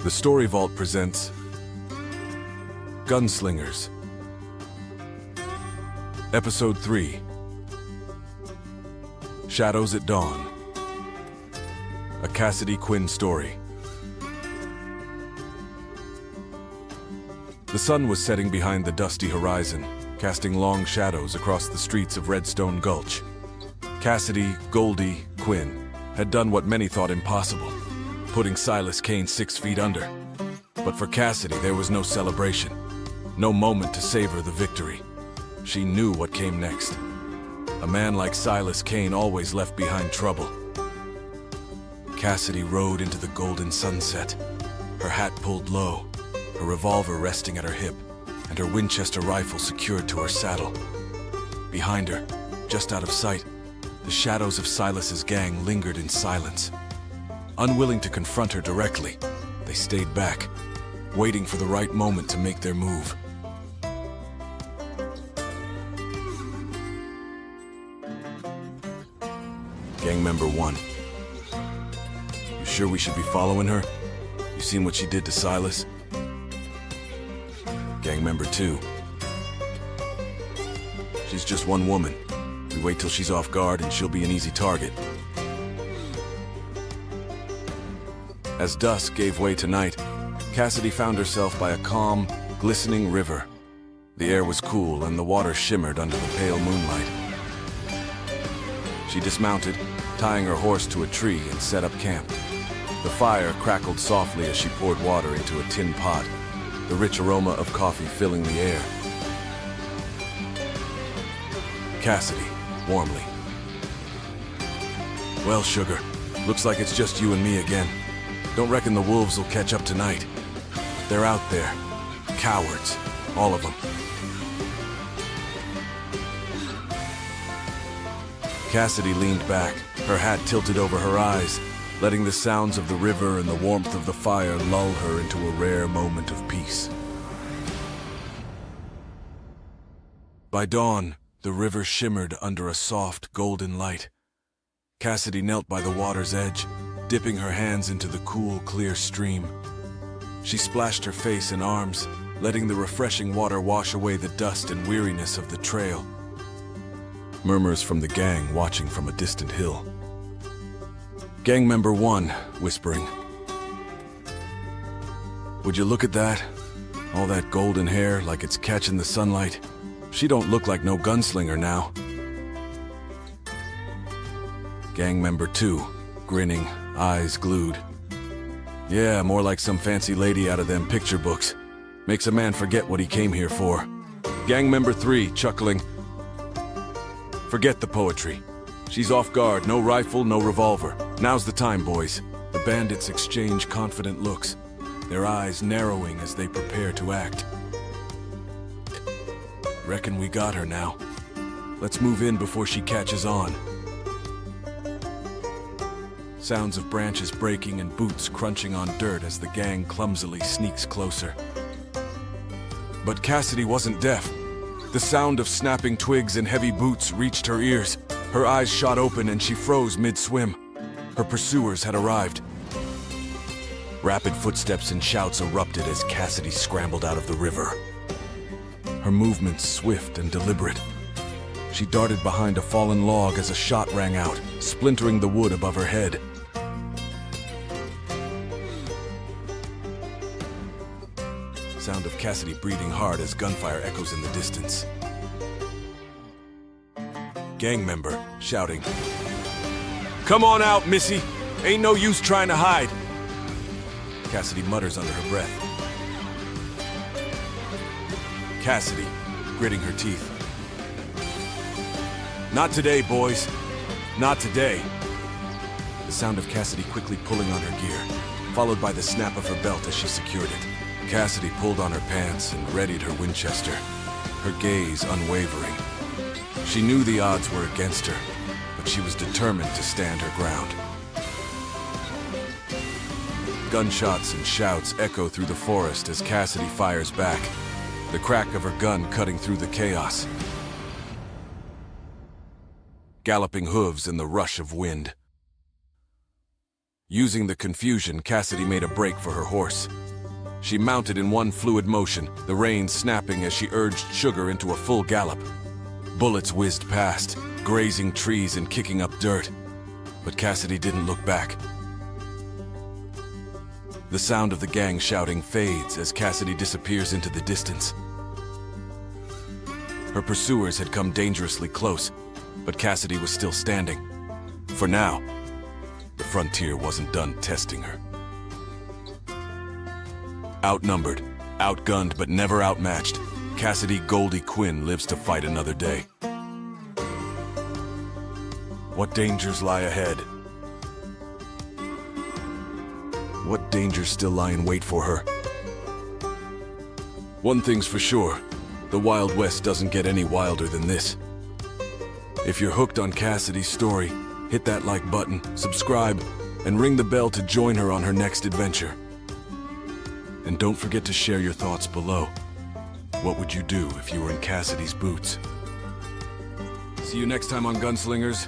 The Story Vault presents Gunslingers, Episode 3, Shadows at Dawn, a Cassidy Quinn story. The sun was setting behind the dusty horizon, casting long shadows across the streets of Redstone Gulch. Cassidy, Goldie, Quinn had done what many thought impossible, putting Silas Kane 6 feet under. But for Cassidy, there was no celebration, no moment to savor the victory. She knew what came next. A man like Silas Kane always left behind trouble. Cassidy rode into the golden sunset, her hat pulled low, her revolver resting at her hip, and her Winchester rifle secured to her saddle. Behind her, just out of sight, the shadows of Silas's gang lingered in silence. Unwilling to confront her directly, they stayed back, waiting for the right moment to make their move. Gang member 1. You sure we should be following her? You seen what she did to Silas? Gang member 2. She's just one woman. We wait till she's off guard and she'll be an easy target. As dusk gave way to night, Cassidy found herself by a calm, glistening river. The air was cool and the water shimmered under the pale moonlight. She dismounted, tying her horse to a tree, and set up camp. The fire crackled softly as she poured water into a tin pot, the rich aroma of coffee filling the air. Cassidy, warmly. Well, sugar, looks like it's just you and me again. Don't reckon the wolves will catch up tonight. They're out there. Cowards. All of them. Cassidy leaned back, her hat tilted over her eyes, letting the sounds of the river and the warmth of the fire lull her into a rare moment of peace. By dawn, the river shimmered under a soft, golden light. Cassidy knelt by the water's edge, dipping her hands into the cool, clear stream. She splashed her face and arms, letting the refreshing water wash away the dust and weariness of the trail. Murmurs from the gang watching from a distant hill. Gang member 1, whispering. Would you look at that? All that golden hair like it's catching the sunlight. She don't look like no gunslinger now. Gang member 2, grinning, eyes glued. Yeah, more like some fancy lady out of them picture books. Makes a man forget what he came here for. Gang member 3, chuckling. Forget the poetry. She's off guard, no rifle, no revolver. Now's the time, boys. The bandits exchange confident looks, their eyes narrowing as they prepare to act. Reckon we got her now. Let's move in before she catches on. Sounds of branches breaking and boots crunching on dirt as the gang clumsily sneaks closer. But Cassidy wasn't deaf. The sound of snapping twigs and heavy boots reached her ears. Her eyes shot open and she froze mid-swim. Her pursuers had arrived. Rapid footsteps and shouts erupted as Cassidy scrambled out of the river. Her movements swift and deliberate. She darted behind a fallen log as a shot rang out, splintering the wood above her head. Sound of Cassidy breathing hard as gunfire echoes in the distance. Gang member shouting. Come on out, missy! Ain't no use trying to hide! Cassidy mutters under her breath. Cassidy, gritting her teeth. Not today, boys. Not today. The sound of Cassidy quickly pulling on her gear, followed by the snap of her belt as she secured it. Cassidy pulled on her pants and readied her Winchester, her gaze unwavering. She knew the odds were against her, but she was determined to stand her ground. Gunshots and shouts echo through the forest as Cassidy fires back, the crack of her gun cutting through the chaos. Galloping hooves and the rush of wind. Using the confusion, Cassidy made a break for her horse. She mounted in one fluid motion, the reins snapping as she urged Sugar into a full gallop. Bullets whizzed past, grazing trees and kicking up dirt. But Cassidy didn't look back. The sound of the gang shouting fades as Cassidy disappears into the distance. Her pursuers had come dangerously close, but Cassidy was still standing. For now, the frontier wasn't done testing her. Outnumbered, outgunned, but never outmatched, Cassidy Goldie Quinn lives to fight another day. What dangers lie ahead? What dangers still lie in wait for her? One thing's for sure, the Wild West doesn't get any wilder than this. If you're hooked on Cassidy's story, hit that like button, subscribe, and ring the bell to join her on her next adventure. And don't forget to share your thoughts below. What would you do if you were in Cassidy's boots? See you next time on Gunslingers.